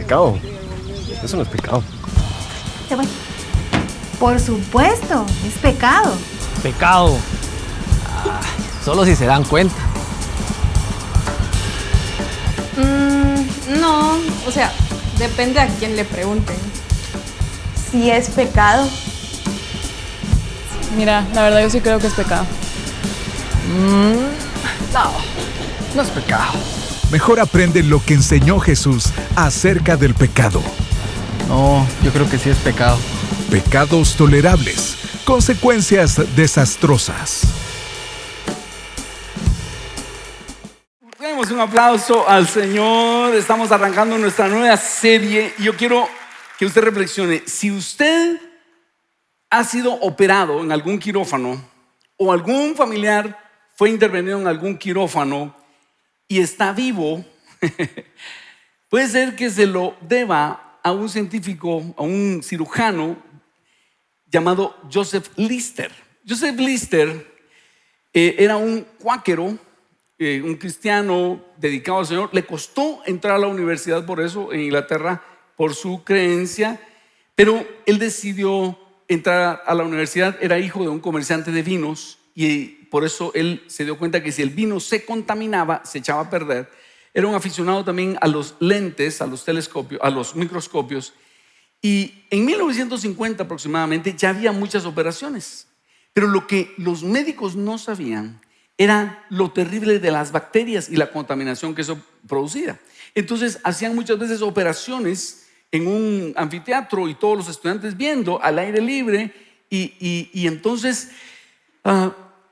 pecado. Eso no es pecado. Te voy. Por supuesto, es pecado. Pecado. Solo si se dan cuenta. No, o sea, depende a quién le pregunten. Sí es pecado. Mira, la verdad yo sí creo que es pecado. No es pecado. Mejor aprende lo que enseñó Jesús acerca del pecado. No, yo creo que sí es pecado. Pecados tolerables, consecuencias desastrosas. Demos un aplauso al Señor. Estamos arrancando nuestra nueva serie y yo quiero que usted reflexione. Si usted ha sido operado en algún quirófano o algún familiar fue intervenido en algún quirófano y está vivo, puede ser que se lo deba a un científico, a un cirujano llamado Joseph Lister. Joseph Lister era un cuáquero, un cristiano dedicado al Señor. Le costó entrar a la universidad por eso en Inglaterra, por su creencia, pero él decidió entrar a la universidad. Era hijo de un comerciante de vinos y por eso él se dio cuenta que si el vino se contaminaba, se echaba a perder. Era un aficionado también a los lentes, a los telescopios, a los microscopios. Y en 1950 aproximadamente ya había muchas operaciones. Pero lo que los médicos no sabían era lo terrible de las bacterias y la contaminación que eso producía. Entonces hacían muchas veces operaciones en un anfiteatro y todos los estudiantes viendo al aire libre y entonces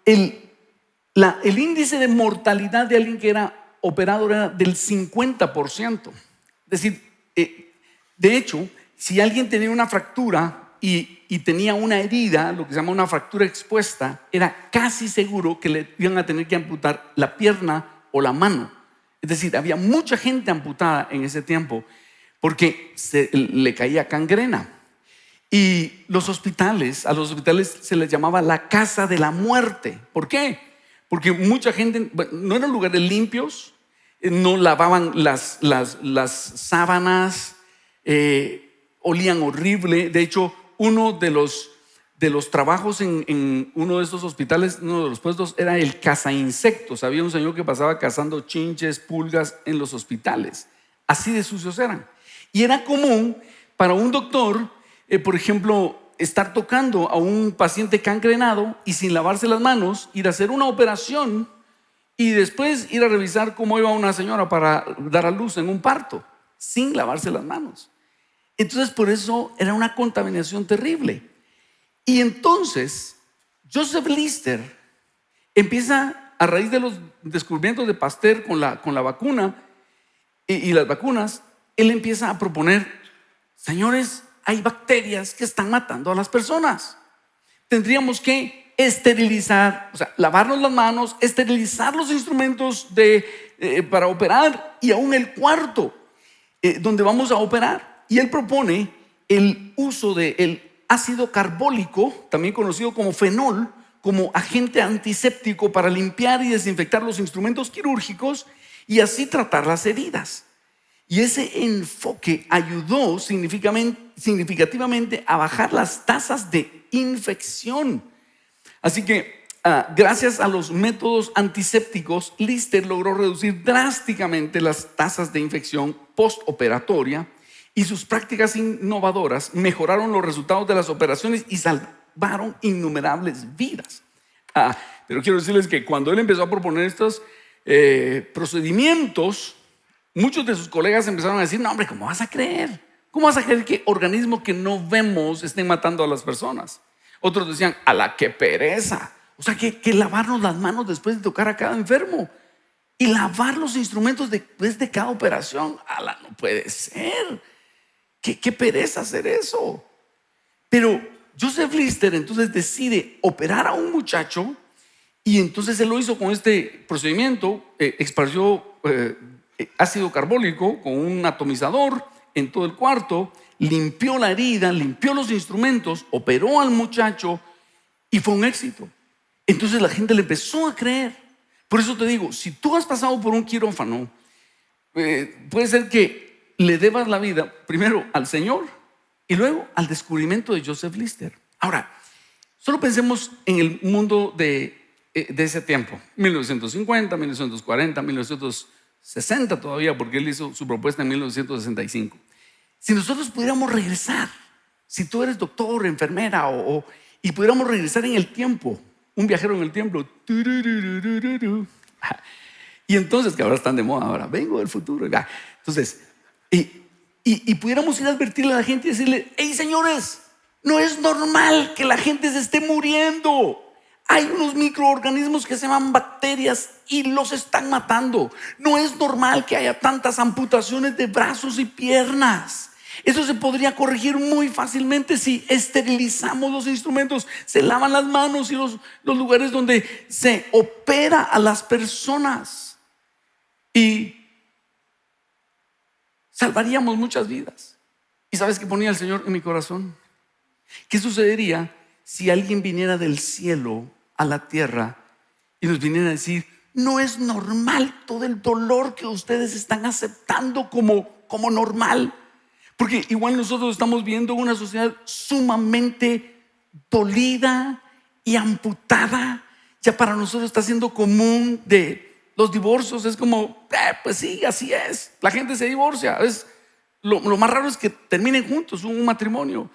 el índice de mortalidad de alguien que era operado era del 50%. Es decir, de hecho, si alguien tenía una fractura y tenía una herida, lo que se llama una fractura expuesta, era casi seguro que le iban a tener que amputar la pierna o la mano. Es decir, había mucha gente amputada en ese tiempo porque le caía gangrena. Y a los hospitales se les llamaba la casa de la muerte. ¿Por qué? Porque mucha gente, no eran lugares limpios, no lavaban las sábanas, olían horrible. De hecho, uno de los trabajos en uno de estos hospitales, uno de los puestos, era el cazainsectos. Había un señor que pasaba cazando chinches, pulgas en los hospitales. Así de sucios eran. Y era común para un doctor, por ejemplo, estar tocando a un paciente gangrenado y sin lavarse las manos, ir a hacer una operación y después ir a revisar cómo iba una señora para dar a luz en un parto, sin lavarse las manos. Entonces, por eso era una contaminación terrible. Y entonces, Joseph Lister empieza, a raíz de los descubrimientos de Pasteur con la vacuna y las vacunas, él empieza a proponer: señores, hay bacterias que están matando a las personas. Tendríamos que esterilizar, o sea, lavarnos las manos, esterilizar los instrumentos para operar y aún el cuarto donde vamos a operar. Y él propone el uso del ácido carbólico, también conocido como fenol, como agente antiséptico para limpiar y desinfectar los instrumentos quirúrgicos y así tratar las heridas. Y ese enfoque ayudó significativamente a bajar las tasas de infección. Así que gracias a los métodos antisépticos, Lister logró reducir drásticamente las tasas de infección postoperatoria y sus prácticas innovadoras mejoraron los resultados de las operaciones y salvaron innumerables vidas. Pero quiero decirles que cuando él empezó a proponer estos procedimientos, muchos de sus colegas empezaron a decir: no, hombre, ¿cómo vas a creer? ¿Cómo vas a creer que organismos que no vemos estén matando a las personas? Otros decían: a la que pereza. O sea, que lavarnos las manos después de tocar a cada enfermo y lavar los instrumentos después de cada operación. ¡Ala, no puede ser! ¿Qué pereza hacer eso? Pero Joseph Lister entonces decide operar a un muchacho y entonces él lo hizo con este procedimiento. Esparció ácido carbólico con un atomizador en todo el cuarto, limpió la herida, limpió los instrumentos, operó al muchacho y fue un éxito. Entonces la gente le empezó a creer. Por eso te digo, si tú has pasado por un quirófano, puede ser que le debas la vida primero al Señor y luego al descubrimiento de Joseph Lister. Ahora, solo pensemos en el mundo de ese tiempo, 1950, 1940, 1960 todavía, porque él hizo su propuesta en 1965. Si nosotros pudiéramos regresar, si tú eres doctor, enfermera y pudiéramos regresar en el tiempo, un viajero en el tiempo, y entonces, que ahora están de moda, ahora vengo del futuro, entonces, y pudiéramos ir a advertirle a la gente y decirle: hey, señores, no es normal que la gente se esté muriendo. Hay unos microorganismos que se llaman bacterias y los están matando. No es normal que haya tantas amputaciones de brazos y piernas. Eso se podría corregir muy fácilmente si esterilizamos los instrumentos, se lavan las manos y los lugares donde se opera a las personas, y salvaríamos muchas vidas. ¿Y sabes qué ponía el Señor en mi corazón? ¿Qué sucedería si alguien viniera del cielo a la tierra y nos viniera a decir: no es normal todo el dolor que ustedes están aceptando como normal? Porque igual nosotros estamos viendo una sociedad sumamente dolida y amputada. Ya para nosotros está siendo común de los divorcios. Es como, pues sí, así es. La gente se divorcia. Lo más raro es que terminen juntos un matrimonio.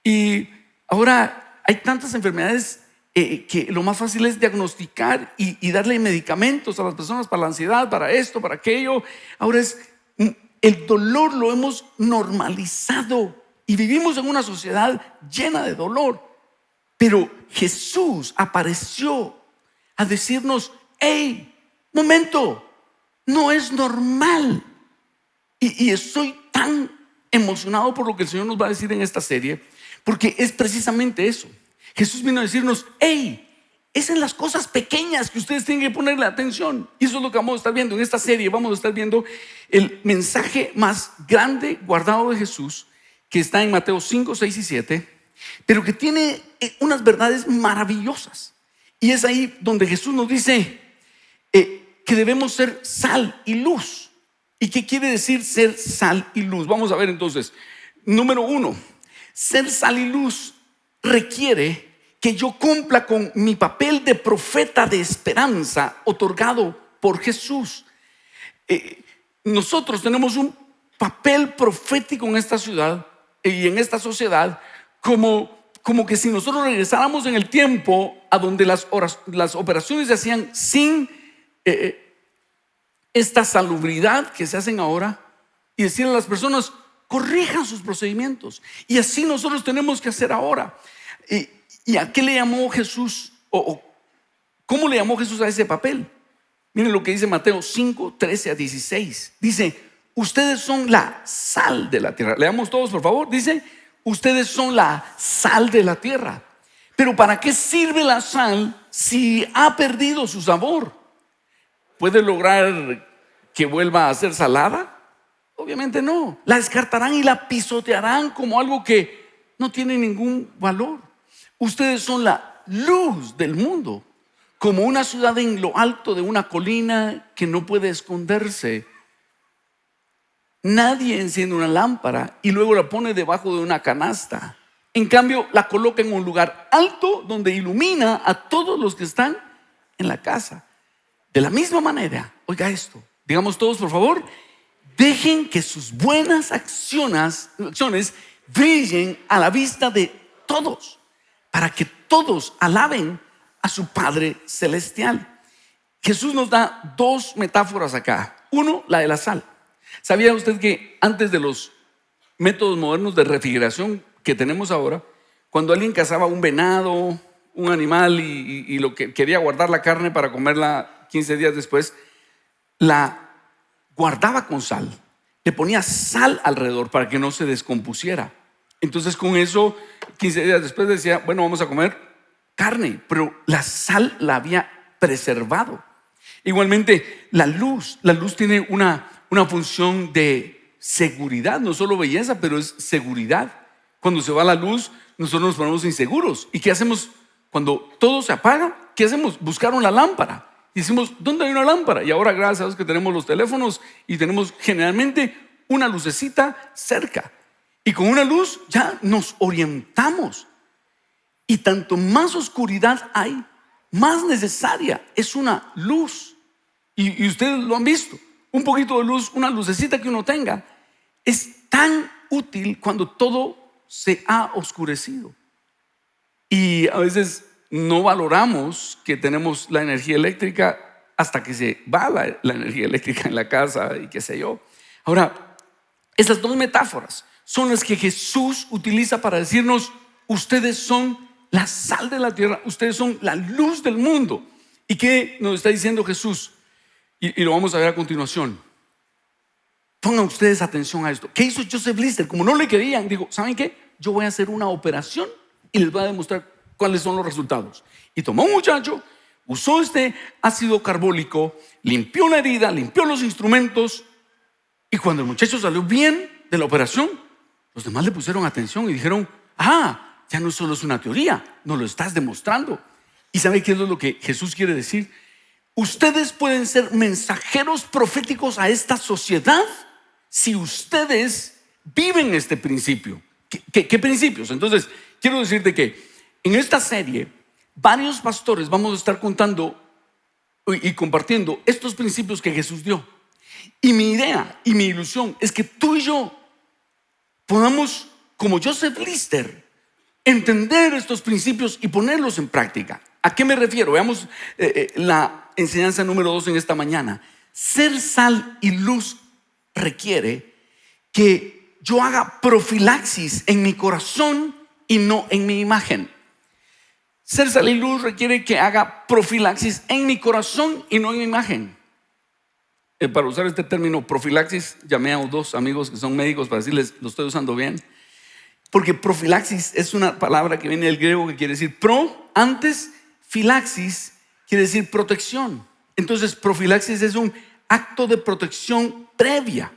Y ahora hay tantas enfermedades que lo más fácil es diagnosticar y darle medicamentos a las personas para la ansiedad, para esto, para aquello. Ahora el dolor lo hemos normalizado y vivimos en una sociedad llena de dolor. Pero Jesús apareció a decirnos: hey, momento, no es normal. Y estoy tan emocionado por lo que el Señor nos va a decir en esta serie, porque es precisamente eso. Jesús vino a decirnos: hey, es en las cosas pequeñas que ustedes tienen que ponerle atención. Y eso es lo que vamos a estar viendo en esta serie. Vamos a estar viendo el mensaje más grande guardado de Jesús, que está en Mateo 5, 6 y 7, pero que tiene unas verdades maravillosas. Y es ahí donde Jesús nos dice que debemos ser sal y luz. ¿Y qué quiere decir ser sal y luz? Vamos a ver entonces. Número 1, ser sal y luz requiere que yo cumpla con mi papel de profeta de esperanza otorgado por Jesús. Nosotros tenemos un papel profético en esta ciudad y en esta sociedad, como que si nosotros regresáramos en el tiempo a donde las operaciones se hacían sin esta salubridad que se hacen ahora, y decirle a las personas: corrijan sus procedimientos. Y así nosotros tenemos que hacer ahora. ¿Y a qué le llamó Jesús? ¿Cómo le llamó Jesús a ese papel? Miren lo que dice Mateo 5, 13 a 16. Dice: ustedes son la sal de la tierra. Leamos todos, por favor. Dice: ustedes son la sal de la tierra. Pero ¿para qué sirve la sal si ha perdido su sabor? ¿Puede lograr que vuelva a ser salada? Obviamente no. La descartarán y la pisotearán como algo que no tiene ningún valor. Ustedes son la luz del mundo, como una ciudad en lo alto de una colina que no puede esconderse. Nadie enciende una lámpara y luego la pone debajo de una canasta. En cambio, la coloca en un lugar alto donde ilumina a todos los que están en la casa. De la misma manera, oiga esto, digamos todos, por favor: dejen que sus buenas acciones brillen a la vista de todos, para que todos alaben a su Padre Celestial. Jesús nos da dos metáforas acá. Uno, la de la sal. ¿Sabía usted que antes de los métodos modernos de refrigeración que tenemos ahora, cuando alguien cazaba un venado, un animal, y lo que quería guardar la carne para comerla 15 días después, la guardaba con sal, le ponía sal alrededor para que no se descompusiera? Entonces con eso 15 días después decía: bueno, vamos a comer carne, pero la sal la había preservado. Igualmente la luz tiene una función de seguridad, no solo belleza, pero es seguridad. Cuando se va la luz, nosotros nos ponemos inseguros. ¿Y qué hacemos cuando todo se apaga? ¿Qué hacemos? Buscar una lámpara. Y decimos: ¿dónde hay una lámpara? Y ahora, gracias a Dios, que tenemos los teléfonos y tenemos generalmente una lucecita cerca. Y con una luz ya nos orientamos. Y tanto más oscuridad hay, más necesaria es una luz. Y ustedes lo han visto. Un poquito de luz, una lucecita que uno tenga, es tan útil cuando todo se ha oscurecido. Y a veces no valoramos que tenemos la energía eléctrica hasta que se va la energía eléctrica en la casa y qué sé yo. Ahora, esas dos metáforas son las que Jesús utiliza para decirnos: ustedes son la sal de la tierra, ustedes son la luz del mundo. ¿Y qué nos está diciendo Jesús? Y lo vamos a ver a continuación. Pongan ustedes atención a esto. ¿Qué hizo Joseph Lister? Como no le querían, dijo: ¿saben qué? Yo voy a hacer una operación y les voy a demostrar cuáles son los resultados. Y tomó un muchacho, usó este ácido carbólico, limpió la herida, limpió los instrumentos, y cuando el muchacho salió bien de la operación, los demás le pusieron atención y dijeron: ya no solo es una teoría, nos lo estás demostrando. ¿Y sabe qué es lo que Jesús quiere decir? Ustedes pueden ser mensajeros proféticos a esta sociedad si ustedes viven este principio. ¿Qué principios? Entonces, quiero decirte que en esta serie varios pastores vamos a estar contando y compartiendo estos principios que Jesús dio. Y mi idea y mi ilusión es que tú y yo podamos, como Joseph Lister, entender estos principios y ponerlos en práctica. ¿A qué me refiero? Veamos la enseñanza número 2 en esta mañana. Ser sal y luz requiere que yo haga profilaxis en mi corazón y no en mi imagen. Ser sal y luz requiere que haga profilaxis en mi corazón y no en mi imagen. Para usar este término profilaxis, llamé a 2 amigos que son médicos para decirles: lo estoy usando bien. Porque profilaxis es una palabra que viene del griego que quiere decir pro, antes, filaxis quiere decir protección. Entonces profilaxis es un acto de protección previa.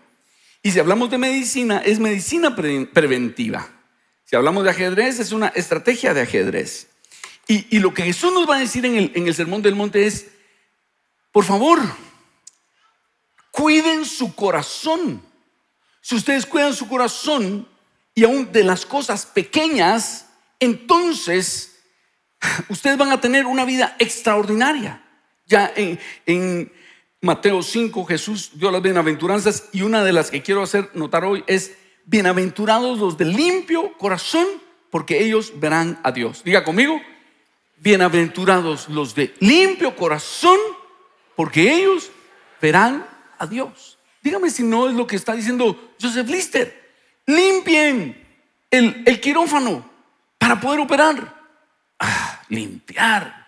Y si hablamos de medicina, es medicina preventiva. Si hablamos de ajedrez, es una estrategia de ajedrez. Y lo que Jesús nos va a decir en el Sermón del Monte es: por favor, cuiden su corazón. Si ustedes cuidan su corazón, y aún de las cosas pequeñas, entonces ustedes van a tener una vida extraordinaria. Ya en Mateo 5 Jesús dio las bienaventuranzas, y una de las que quiero hacer notar hoy es: bienaventurados los de limpio corazón, porque ellos verán a Dios. Diga conmigo: bienaventurados los de limpio corazón, porque ellos verán a Dios. Dígame si no es lo que está diciendo Joseph Lister. Limpien el quirófano para poder operar. Limpiar.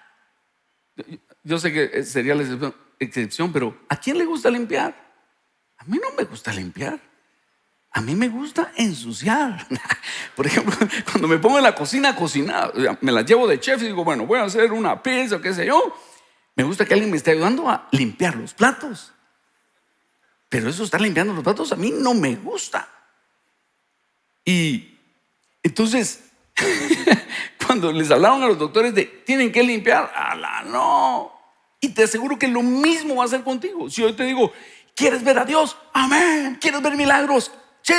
Yo sé que sería la excepción, pero ¿a quién le gusta limpiar? A mí no me gusta limpiar. A mí me gusta ensuciar. Por ejemplo, cuando me pongo en la cocina a cocinar, me la llevo de chef y digo: bueno, voy a hacer una pizza o qué sé yo. Me gusta que alguien me esté ayudando a limpiar los platos. Pero eso, estar limpiando los platos, a mí no me gusta. Y entonces, cuando les hablaron a los doctores de tienen que limpiar, no. Y te aseguro que lo mismo va a hacer contigo. Si yo te digo: ¿quieres ver a Dios? Amén. ¿Quieres ver milagros? Sí.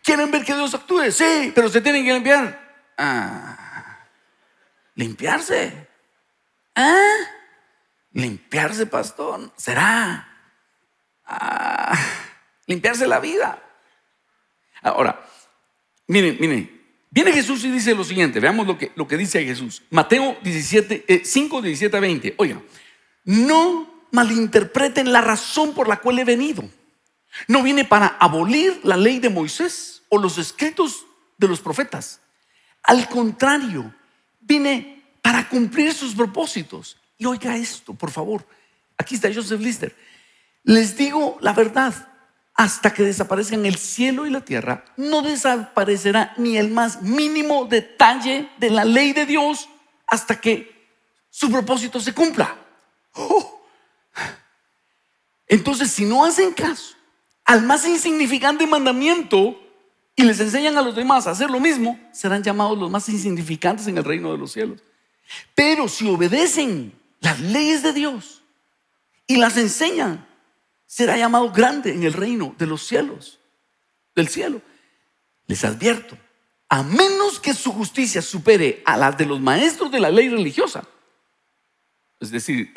¿Quieren ver que Dios actúe? Sí. Pero se tienen que limpiar. Limpiarse. Limpiarse, pastor. ¿Será? Limpiarse la vida. Ahora, miren, viene Jesús y dice lo siguiente. Veamos lo que dice Jesús. Mateo 5, 17 a 20. Oigan, no malinterpreten la razón por la cual he venido. No vine para abolir la ley de Moisés o los escritos de los profetas. Al contrario, vine para cumplir sus propósitos. Y oiga esto, por favor. Aquí está Joseph Lister. Les digo la verdad: hasta que desaparezcan el cielo y la tierra, no desaparecerá ni el más mínimo detalle de la ley de Dios hasta que su propósito se cumpla. Entonces, si no hacen caso al más insignificante mandamiento y les enseñan a los demás a hacer lo mismo, serán llamados los más insignificantes en el reino de los cielos. Pero si obedecen las leyes de Dios y las enseñan, será llamado grande en el reino de los cielos. del cielo. Les advierto, a menos que su justicia supere a la de los maestros de la ley religiosa, es decir,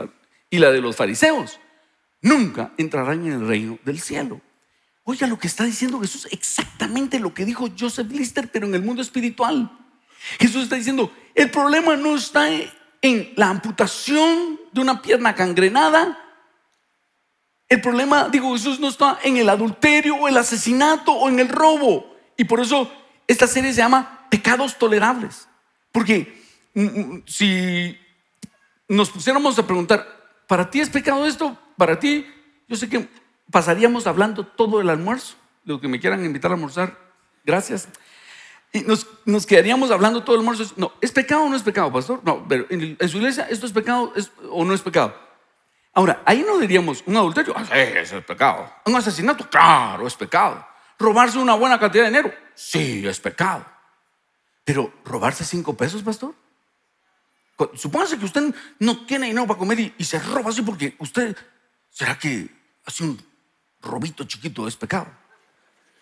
y la de los fariseos, nunca entrarán en el reino del cielo. Oiga lo que está diciendo Jesús, exactamente lo que dijo Joseph Lister, pero en el mundo espiritual. Jesús está diciendo, el problema no está en la amputación de una pierna gangrenada. El problema, digo Jesús, no está en el adulterio o el asesinato o en el robo. Y por eso esta serie se llama Pecados Tolerables. Porque si nos pusiéramos a preguntar, ¿para ti es pecado esto? Para ti, yo sé que pasaríamos hablando todo el almuerzo. Los que me quieran invitar a almorzar, gracias. Y nos quedaríamos hablando todo el almuerzo. No, ¿es pecado o no es pecado, pastor? No, pero en su iglesia, ¿esto es pecado o no es pecado? Ahora, ahí no diríamos un adulterio, sí, eso es pecado. Un asesinato, claro, es pecado. Robarse una buena cantidad de dinero, sí, es pecado. Pero robarse 5 pesos, pastor. Supóngase que usted no tiene dinero para comer y se roba así porque usted, ¿será que hace un robito chiquito es pecado?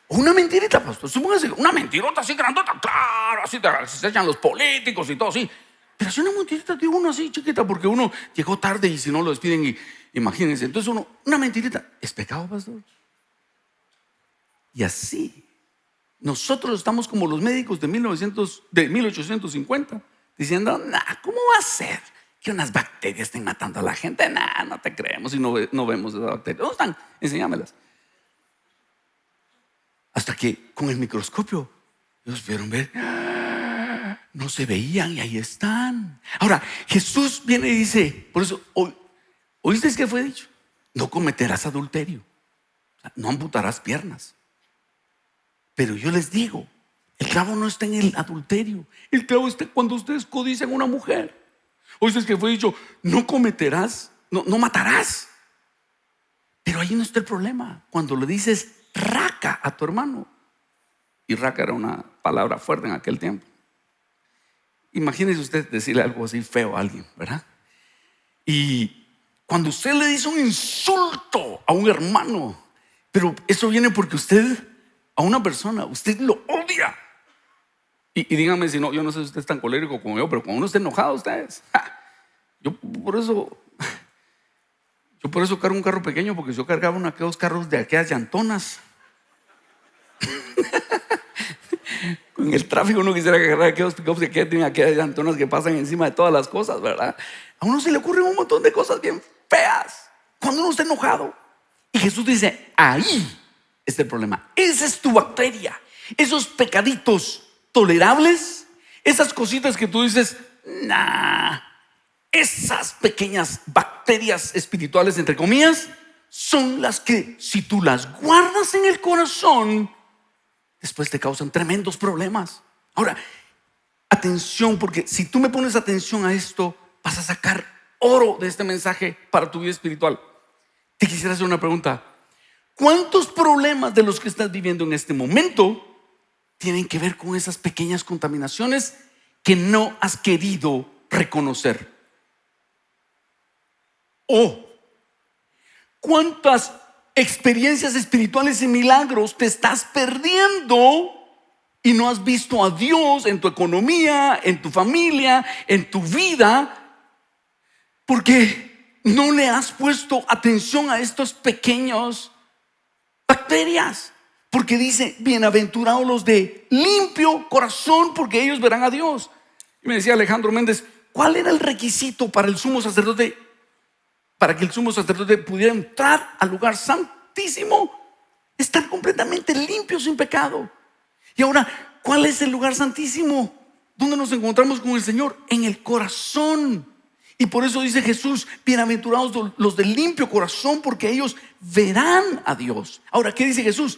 O una mentirita, pastor. Supóngase una mentirota así grandota, claro, así se echan los políticos y todo así. Pero si una mentirita de uno así chiquita porque uno llegó tarde y si no lo despiden, y imagínense. Entonces una mentirita, ¿es pecado, pastor? Y así, nosotros estamos como los médicos de 1850, diciendo, ¿cómo va a ser que unas bacterias estén matando a la gente? No te creemos y no vemos esas bacterias. ¿Dónde están? Enséñamelas. Hasta que con el microscopio ellos vieron ver, no se veían y ahí están. Ahora, Jesús viene y dice, por eso, ¿oíste qué fue dicho? No cometerás adulterio, o sea, no amputarás piernas. Pero yo les digo, el clavo no está en el adulterio, el clavo está cuando ustedes codician a una mujer. ¿Oíste que fue dicho? No cometerás, no matarás. Pero ahí no está el problema. Cuando le dices raca a tu hermano, y raca era una palabra fuerte en aquel tiempo. Imagínese usted decirle algo así feo a alguien, ¿verdad? Y cuando usted le dice un insulto a un hermano, pero eso viene porque usted, a una persona, usted lo odia. Y díganme si no, yo no sé si usted es tan colérico como yo, pero cuando uno está enojado, ustedes, yo por eso cargo un carro pequeño, porque yo cargaba aquellos carros de aquellas llantonas. En el tráfico no quisiera agarrar aquellos pickups que tienen aquellas llantonas que pasan encima de todas las cosas, ¿verdad? A uno se le ocurren un montón de cosas bien feas cuando uno está enojado. Y Jesús dice, ahí está el problema. Esa es tu bacteria. Esos pecaditos tolerables, esas cositas que tú dices, esas pequeñas bacterias espirituales, entre comillas, son las que, si tú las guardas en el corazón, después te causan tremendos problemas. Ahora, atención, porque si tú me pones atención a esto, vas a sacar oro de este mensaje para tu vida espiritual. Te quisiera hacer una pregunta. ¿Cuántos problemas de los que estás viviendo en este momento tienen que ver con esas pequeñas contaminaciones que no has querido reconocer? ¿O cuántas experiencias espirituales y milagros te estás perdiendo y no has visto a Dios en tu economía, en tu familia, en tu vida, porque no le has puesto atención a estos pequeños bacterias? Porque dice, bienaventurados los de limpio corazón, porque ellos verán a Dios. Y me decía Alejandro Méndez, ¿cuál era el requisito para el sumo sacerdote? Para que el sumo sacerdote pudiera entrar al lugar santísimo, estar completamente limpio, sin pecado. Y ahora, ¿cuál es el lugar santísimo? ¿Dónde nos encontramos con el Señor? En el corazón. Y por eso dice Jesús, bienaventurados los de limpio corazón, porque ellos verán a Dios. Ahora, ¿qué dice Jesús?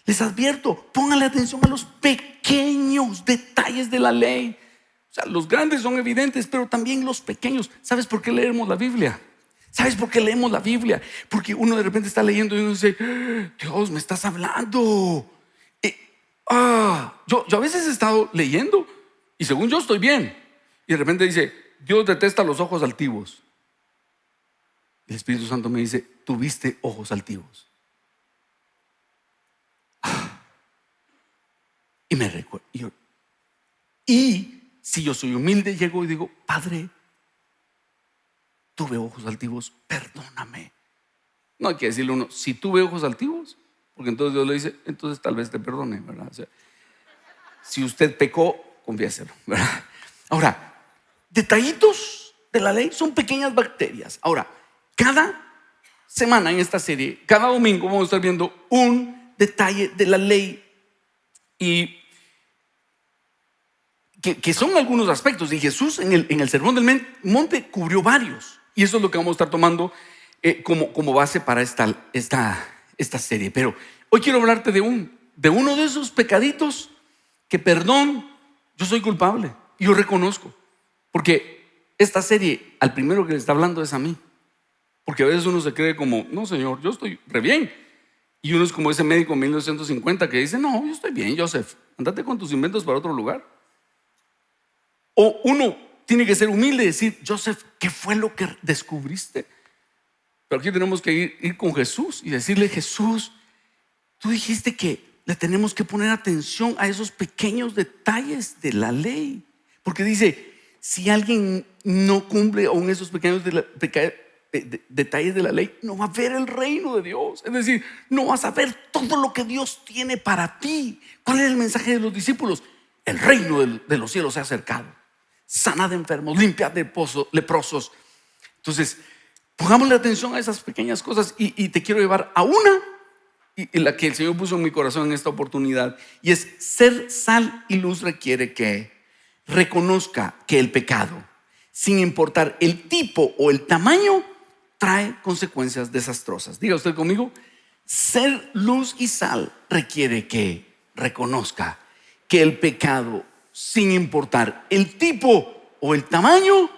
Les advierto, pónganle atención a los pequeños detalles de la ley. O sea, los grandes son evidentes, pero también los pequeños. ¿Sabes por qué leemos la Biblia? ¿Sabes por qué leemos la Biblia? Porque uno de repente está leyendo y uno dice, Dios, me estás hablando. Yo a veces he estado leyendo y según yo estoy bien. Y de repente dice, Dios detesta los ojos altivos. El Espíritu Santo me dice, tuviste ojos altivos. Y me recuerdo. Y si yo soy humilde, llego y digo, Padre, tuve ojos altivos, perdóname. No hay que decirle uno, si tuve ojos altivos, porque entonces Dios le dice, entonces tal vez te perdone, ¿verdad? O sea, si usted pecó, confiéselo, ¿verdad? Ahora, detallitos de la ley son pequeñas bacterias. Ahora, cada semana en esta serie, cada domingo vamos a estar viendo un detalle de la ley y que son algunos aspectos. Y Jesús en el Sermón del Monte cubrió varios. Y eso es lo que vamos a estar tomando como base para esta serie. Pero hoy quiero hablarte de uno de esos pecaditos que, perdón, yo soy culpable y yo reconozco. Porque esta serie, al primero que le está hablando es a mí. Porque a veces uno se cree como, no Señor, yo estoy re bien. Y uno es como ese médico en 1950 que dice, no, yo estoy bien, Joseph, andate con tus inventos para otro lugar. O uno tiene que ser humilde y decir, Joseph, ¿qué fue lo que descubriste? Pero aquí tenemos que ir con Jesús y decirle, Jesús, tú dijiste que le tenemos que poner atención a esos pequeños detalles de la ley. Porque dice, si alguien no cumple aún esos pequeños detalles de la ley, no va a ver el reino de Dios. Es decir, no vas a ver todo lo que Dios tiene para ti. ¿Cuál es el mensaje de los discípulos? El reino de los cielos se ha acercado. Sanad enfermos, limpiad leprosos. Entonces, pongámosle atención a esas pequeñas cosas y te quiero llevar a una y la que el Señor puso en mi corazón en esta oportunidad, y es ser sal y luz requiere que reconozca que el pecado, sin importar el tipo o el tamaño, trae consecuencias desastrosas. Diga usted conmigo, ser luz y sal requiere que reconozca que el pecado, sin importar el tipo o el tamaño,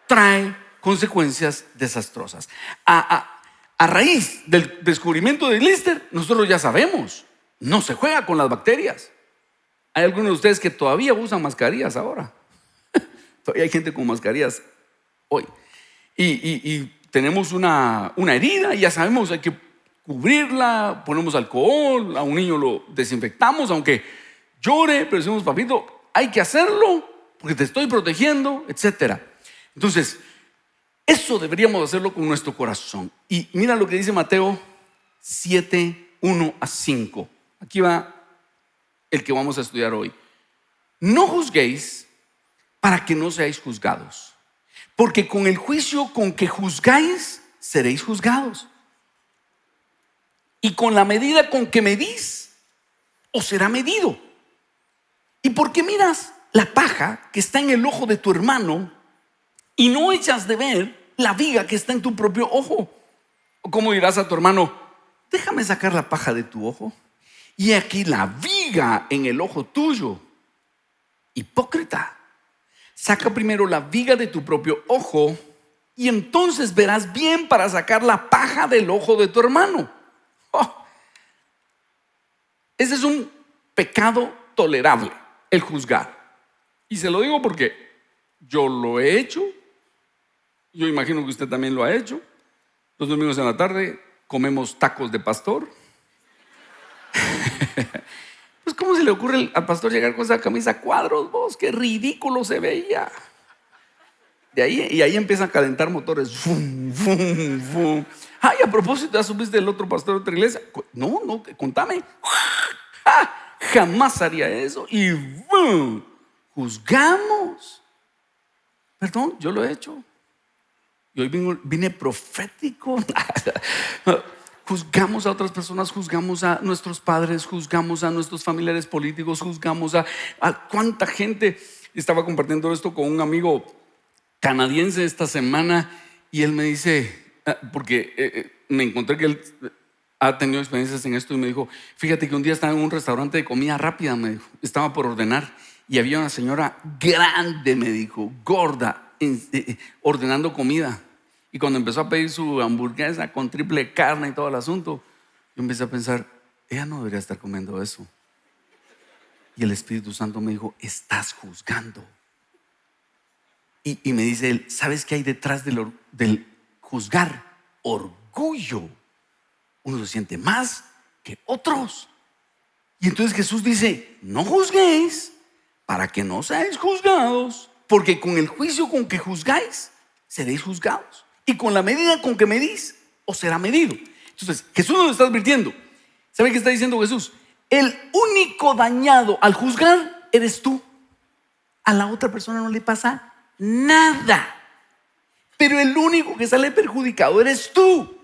trae consecuencias desastrosas. A raíz del descubrimiento de Lister, nosotros ya sabemos, no se juega con las bacterias. Hay algunos de ustedes que todavía usan mascarillas ahora. Todavía hay gente con mascarillas hoy. Y tenemos una herida y ya sabemos, hay que cubrirla, ponemos alcohol, a un niño lo desinfectamos, aunque llore, pero decimos, papito, hay que hacerlo porque te estoy protegiendo, etc. Entonces, eso deberíamos hacerlo con nuestro corazón. Y mira lo que dice Mateo 7, 1-5. Aquí va el que vamos a estudiar hoy. No juzguéis para que no seáis juzgados, porque con el juicio con que juzgáis, seréis juzgados. Y con la medida con que medís, os será medido. ¿Y por qué miras la paja que está en el ojo de tu hermano y no echas de ver la viga que está en tu propio ojo? ¿O cómo dirás a tu hermano, déjame sacar la paja de tu ojo y aquí la viga en el ojo tuyo? Hipócrita, saca primero la viga de tu propio ojo y entonces verás bien para sacar la paja del ojo de tu hermano. Ese es un pecado tolerable, el juzgar. Y se lo digo porque yo lo he hecho. Yo imagino que usted también lo ha hecho. Los domingos en la tarde comemos tacos de pastor. Pues ¿cómo se le ocurre al pastor llegar con esa camisa a cuadros, vos? Qué ridículo se veía. Y ahí empiezan a calentar motores. Fum, fum, fum. Ay, a propósito, ¿ya supiste del otro pastor de otra iglesia? No, contame. Jamás haría eso. Y ¡bum! Juzgamos. Perdón, yo lo he hecho. Y hoy vine profético. Juzgamos a otras personas, juzgamos a nuestros padres, juzgamos a nuestros familiares políticos, juzgamos a cuánta gente. Estaba compartiendo esto con un amigo canadiense esta semana y él me dice, porque me encontré que él ha tenido experiencias en esto y me dijo, fíjate que un día estaba en un restaurante de comida rápida, me dijo, estaba por ordenar y había una señora grande, me dijo, gorda, ordenando comida. Y cuando empezó a pedir su hamburguesa con triple carne y todo el asunto, yo empecé a pensar, ella no debería estar comiendo eso. Y el Espíritu Santo me dijo, estás juzgando. Y me dice él, ¿sabes qué hay detrás del juzgar? Orgullo. Uno se siente más que otros. Y entonces Jesús dice, no juzguéis para que no seáis juzgados, porque con el juicio con que juzgáis, seréis juzgados. Y con la medida con que medís, os será medido. Entonces, Jesús nos está advirtiendo. ¿Sabe qué está diciendo Jesús? El único dañado al juzgar eres tú. A la otra persona no le pasa nada. Pero el único que sale perjudicado eres tú.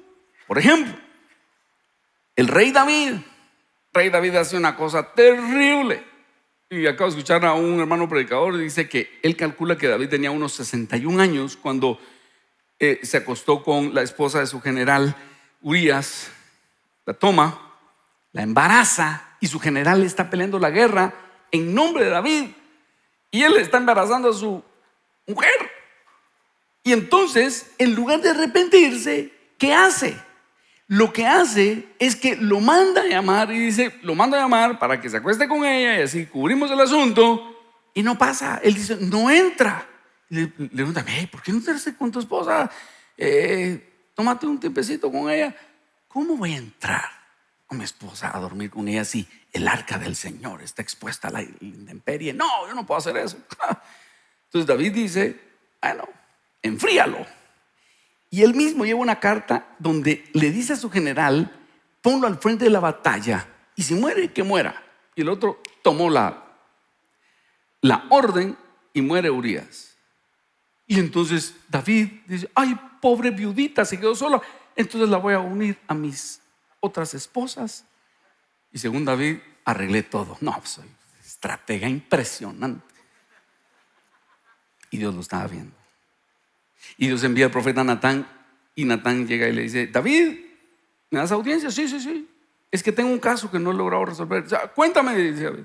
Por ejemplo, el rey David. Rey David hace una cosa terrible. Y acabo de escuchar a un hermano predicador, dice que él calcula que David tenía unos 61 años cuando se acostó con la esposa de su general Urías, la toma, la embaraza y su general está peleando la guerra en nombre de David y él está embarazando a su mujer. Y entonces, en lugar de arrepentirse, ¿qué hace? Lo que hace es que lo manda a llamar y dice, lo manda a llamar para que se acueste con ella y así cubrimos el asunto y no pasa. Él dice, no entra. Y le pregunta, ¿por qué no entraste con tu esposa? Tómate un tiempecito con ella. ¿Cómo voy a entrar con mi esposa a dormir con ella si el arca del Señor está expuesta a la intemperie? No, yo no puedo hacer eso. Entonces David dice, bueno, enfríalo. Y él mismo lleva una carta donde le dice a su general, ponlo al frente de la batalla y si muere, que muera. Y el otro tomó la orden y muere Urías. Y entonces David dice, ay, pobre viudita, se quedó sola, entonces la voy a unir a mis otras esposas. Y según David, arreglé todo. No, soy estratega impresionante. Y Dios lo estaba viendo. Y Dios envía al profeta Natán y Natán llega y le dice, David, ¿me das audiencia? Sí. Es que tengo un caso que no he logrado resolver. O sea, cuéntame, dice David.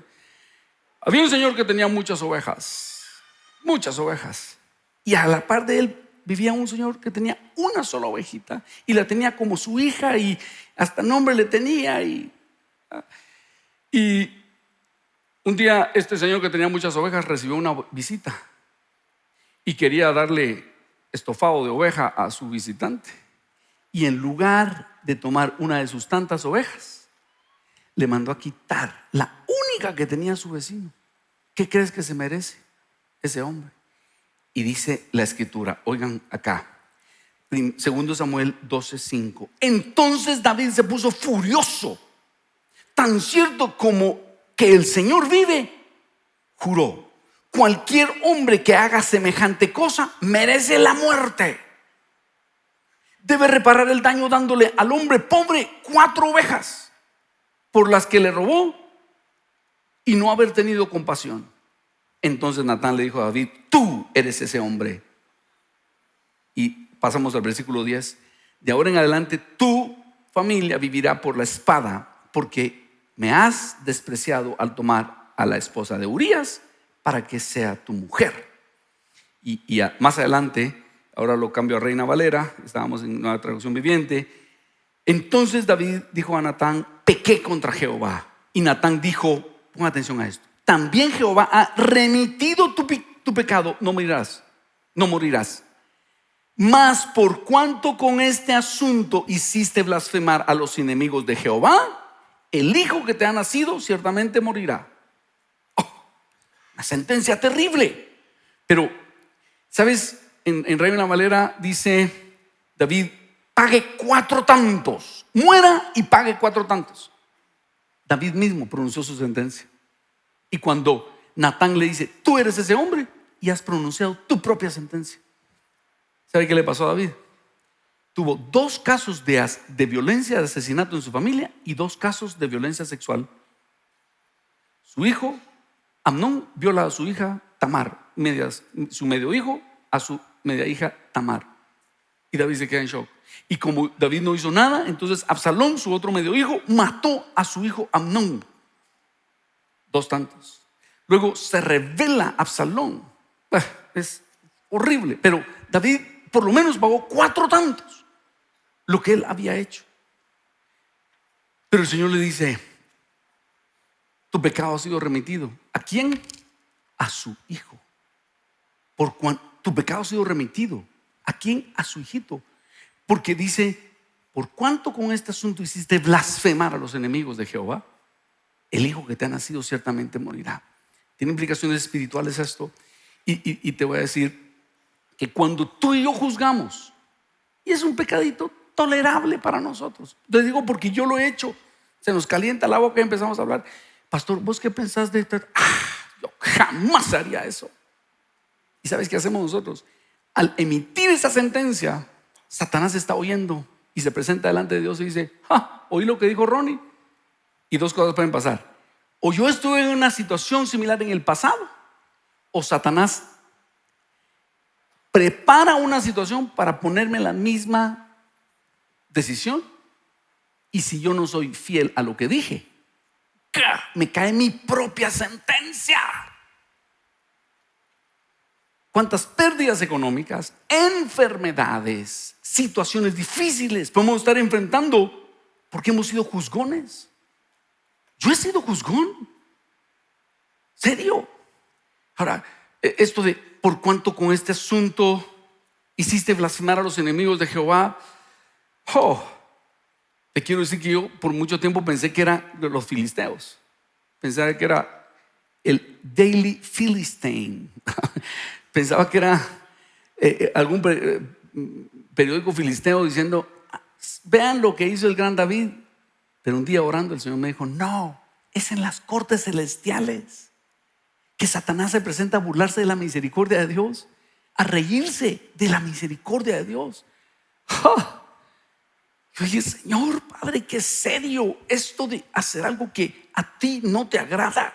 Había un señor que tenía muchas ovejas. Y a la par de él vivía un señor que tenía una sola ovejita y la tenía como su hija y hasta nombre le tenía. Y un día este señor que tenía muchas ovejas recibió una visita y quería darle estofado de oveja a su visitante. Y en lugar de tomar una de sus tantas ovejas, le mandó a quitar la única que tenía su vecino. ¿Qué crees que se merece ese hombre? Y dice la escritura, oigan acá, 2 Samuel 12:5. Entonces David se puso furioso, tan cierto como que el Señor vive, juró, cualquier hombre que haga semejante cosa merece la muerte. Debe reparar el daño dándole al hombre pobre 4 ovejas por las que le robó y no haber tenido compasión. Entonces Natán le dijo a David, tú eres ese hombre. Y pasamos al versículo 10. De ahora en adelante tu familia vivirá por la espada, porque me has despreciado al tomar a la esposa de Urías para que sea tu mujer. Y más adelante, ahora lo cambio a Reina Valera, estábamos en una traducción viviente. Entonces David dijo a Natán, pequé contra Jehová. Y Natán dijo, pon atención a esto, también Jehová ha remitido tu pecado, no morirás. Mas por cuanto con este asunto hiciste blasfemar a los enemigos de Jehová, el hijo que te ha nacido ciertamente morirá. Una sentencia terrible. Pero, ¿sabes? En Reina Valera dice David, pague 4 tantos, muera y pague 4 tantos. David mismo pronunció su sentencia. Y cuando Natán le dice, tú eres ese hombre y has pronunciado tu propia sentencia. ¿Sabe qué le pasó a David? Tuvo 2 casos de violencia, de asesinato en su familia y 2 casos de violencia sexual. Su hijo Amnón viola a su hija Tamar, su medio hijo a su media hija Tamar. Y David se queda en shock. Y como David no hizo nada, entonces Absalón, su otro medio hijo, mató a su hijo Amnón. 2 tantos. Luego se revela Absalón. Es horrible, pero David por lo menos pagó 4 tantos lo que él había hecho. Pero el Señor le dice, tu pecado ha sido remitido. ¿A quién? A su hijo. Tu pecado ha sido remitido. ¿A quién? A su hijito. Porque dice, por cuanto con este asunto hiciste blasfemar a los enemigos de Jehová. el hijo que te ha nacido ciertamente morirá. Tiene implicaciones espirituales esto. Y te voy a decir que cuando tú y yo juzgamos, y es un pecadito tolerable para nosotros, te digo porque yo lo he hecho, se nos calienta la boca y empezamos a hablar. Pastor, ¿vos qué pensás de esto? Yo jamás haría eso. ¿Y sabes qué hacemos nosotros? Al emitir esa sentencia, Satanás está oyendo y se presenta delante de Dios y dice: oí lo que dijo Ronnie. Y dos cosas pueden pasar: o yo estuve en una situación similar en el pasado, o Satanás prepara una situación para ponerme en la misma decisión. Y si yo no soy fiel a lo que dije, me cae mi propia sentencia. ¿Cuántas pérdidas económicas, enfermedades, situaciones difíciles podemos estar enfrentando porque hemos sido juzgones? Yo he sido juzgón. ¿Serio? Ahora, esto de por cuanto con este asunto hiciste blasfemar a los enemigos de Jehová. Te quiero decir que yo por mucho tiempo pensé que era de los filisteos. Pensaba que era el Daily Philistine. Pensaba que era algún periódico filisteo diciendo: vean lo que hizo el gran David. Pero un día orando el Señor me dijo: no, es en las cortes celestiales que Satanás se presenta a burlarse de la misericordia de Dios, a reírse de la misericordia de Dios. Oye, Señor, Padre, qué serio esto de hacer algo que a ti no te agrada.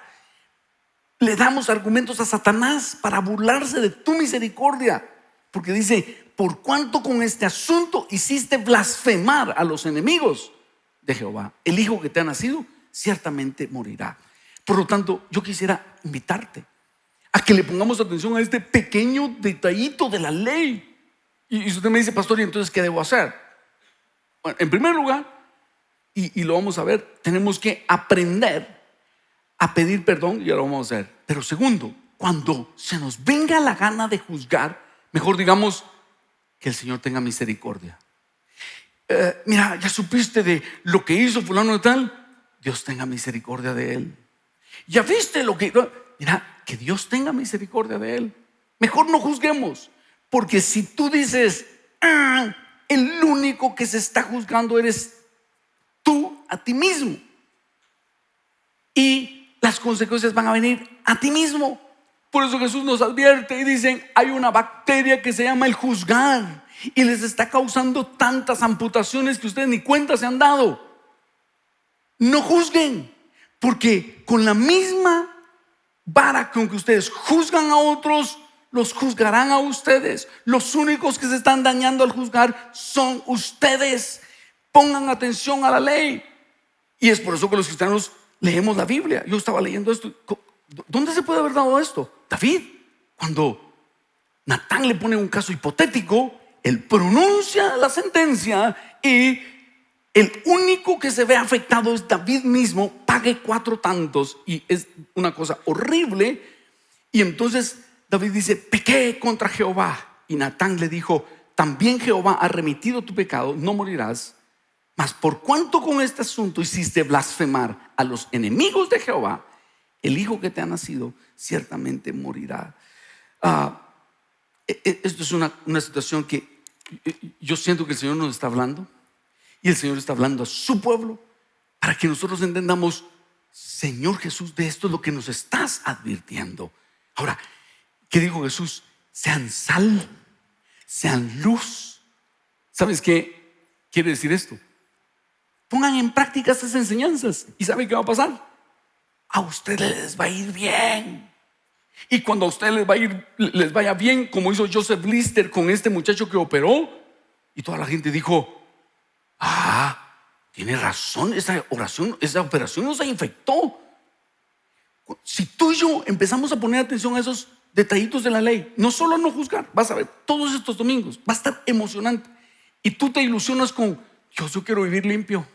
Le damos argumentos a Satanás para burlarse de tu misericordia, porque dice: por cuanto con este asunto hiciste blasfemar a los enemigos de Jehová, el hijo que te ha nacido ciertamente morirá. Por lo tanto, yo quisiera invitarte a que le pongamos atención a este pequeño detallito de la ley. Y usted me dice: pastor, ¿y entonces qué debo hacer? Bueno, en primer lugar, y lo vamos a ver, tenemos que aprender a pedir perdón, y ya lo vamos a hacer. Pero segundo, cuando se nos venga la gana de juzgar, mejor digamos: que el Señor tenga misericordia. Mira, ya supiste de lo que hizo fulano de tal, Dios tenga misericordia de él. Ya viste lo que... Mira, que Dios tenga misericordia de él. Mejor no juzguemos, porque si tú dices: el único que se está juzgando eres tú a ti mismo, y las consecuencias van a venir a ti mismo. Por eso Jesús nos advierte y dicen: hay una bacteria que se llama el juzgar y les está causando tantas amputaciones que ustedes ni cuenta se han dado. No juzguen, porque con la misma vara con que ustedes juzgan a otros, los juzgarán a ustedes. Los únicos que se están dañando al juzgar son ustedes. Pongan atención a la ley. Y es por eso que los cristianos leemos la Biblia. Yo estaba leyendo esto. ¿Dónde se puede haber dado esto? David, cuando Natán le pone un caso hipotético, él pronuncia la sentencia y el único que se ve afectado es David mismo. Pague 4 tantos, y es una cosa horrible. Y entonces David dice: pequé contra Jehová. Y Natán le dijo: también Jehová ha remitido tu pecado, no morirás. Mas por cuanto con este asunto hiciste blasfemar a los enemigos de Jehová, el hijo que te ha nacido ciertamente morirá. Esto es una situación que yo siento que el Señor nos está hablando, y el Señor está hablando a su pueblo para que nosotros entendamos: Señor Jesús, de esto es lo que nos estás advirtiendo. Ahora, ¿qué dijo Jesús? Sean sal, sean luz. ¿Sabes qué quiere decir esto? Pongan en práctica estas enseñanzas y ¿saben qué va a pasar? A ustedes les va a ir bien. Y cuando a ustedes les vaya bien, como hizo Joseph Lister con este muchacho que operó, y toda la gente dijo: tiene razón, esa operación no se infectó. Si tú y yo empezamos a poner atención a esos detallitos de la ley, no solo no juzgar, vas a ver todos estos domingos, va a estar emocionante. Y tú te ilusionas con: yo quiero vivir limpio.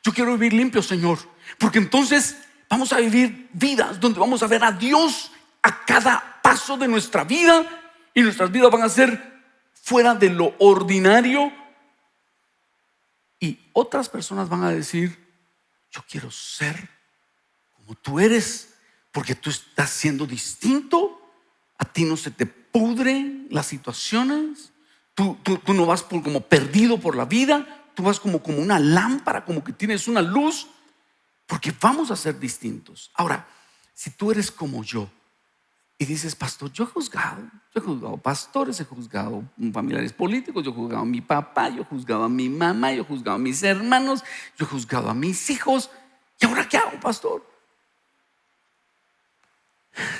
Yo quiero vivir limpio, Señor, porque entonces vamos a vivir vidas donde vamos a ver a Dios a cada paso de nuestra vida, y nuestras vidas van a ser fuera de lo ordinario. Y otras personas van a decir: yo quiero ser tú eres, porque tú estás siendo distinto. A ti no se te pudren las situaciones. Tú no vas como perdido por la vida. Tú vas como una lámpara, como que tienes una luz, porque vamos a ser distintos. Ahora, si tú eres como yo y dices, pastor, yo he juzgado pastores, he juzgado familiares políticos, yo he juzgado a mi papá, yo he juzgado a mi mamá, yo he juzgado a mis hermanos, yo he juzgado a mis hijos, ¿y ahora qué hago, pastor?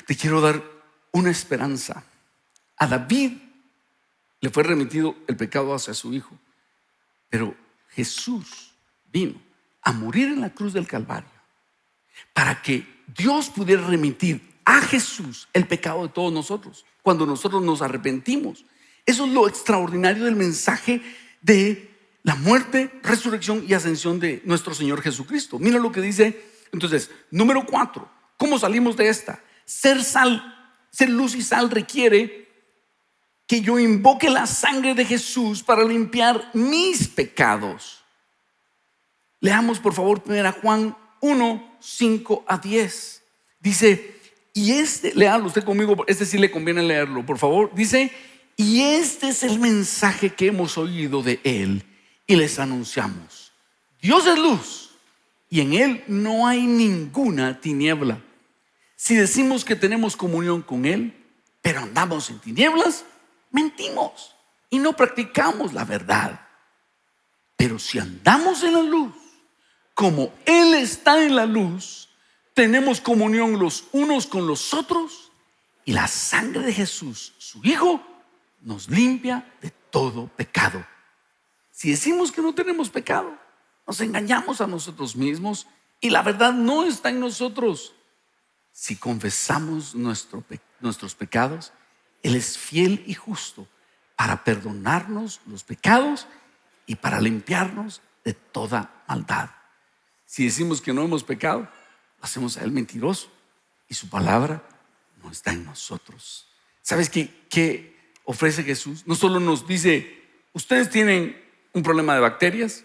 Te quiero dar una esperanza. A David le fue remitido el pecado hacia su hijo, pero Jesús vino a morir en la cruz del Calvario para que Dios pudiera remitir a Jesús el pecado de todos nosotros cuando nosotros nos arrepentimos. Eso es lo extraordinario del mensaje de la muerte, resurrección y ascensión de nuestro Señor Jesucristo. Mira lo que dice entonces, número 4. ¿Cómo salimos de esta? Ser sal, ser luz y sal requiere que yo invoque la sangre de Jesús para limpiar mis pecados. Leamos por favor 1 Juan 1, 5 a 10. Dice, y léalo usted conmigo, sí le conviene leerlo, por favor. Dice, y este es el mensaje que hemos oído de Él y les anunciamos. Dios es luz y en Él no hay ninguna tiniebla. Si decimos que tenemos comunión con Él, pero andamos en tinieblas, mentimos y no practicamos la verdad. Pero si andamos en la luz, como Él está en la luz, tenemos comunión los unos con los otros y la sangre de Jesús, su Hijo, nos limpia de todo pecado. Si decimos que no tenemos pecado, nos engañamos a nosotros mismos y la verdad no está en nosotros. Si confesamos nuestros pecados, Él es fiel y justo para perdonarnos los pecados y para limpiarnos de toda maldad. Si decimos que no hemos pecado, lo hacemos a Él mentiroso y su palabra no está en nosotros. ¿Sabes qué ofrece Jesús? No solo nos dice, ustedes tienen un problema de bacterias,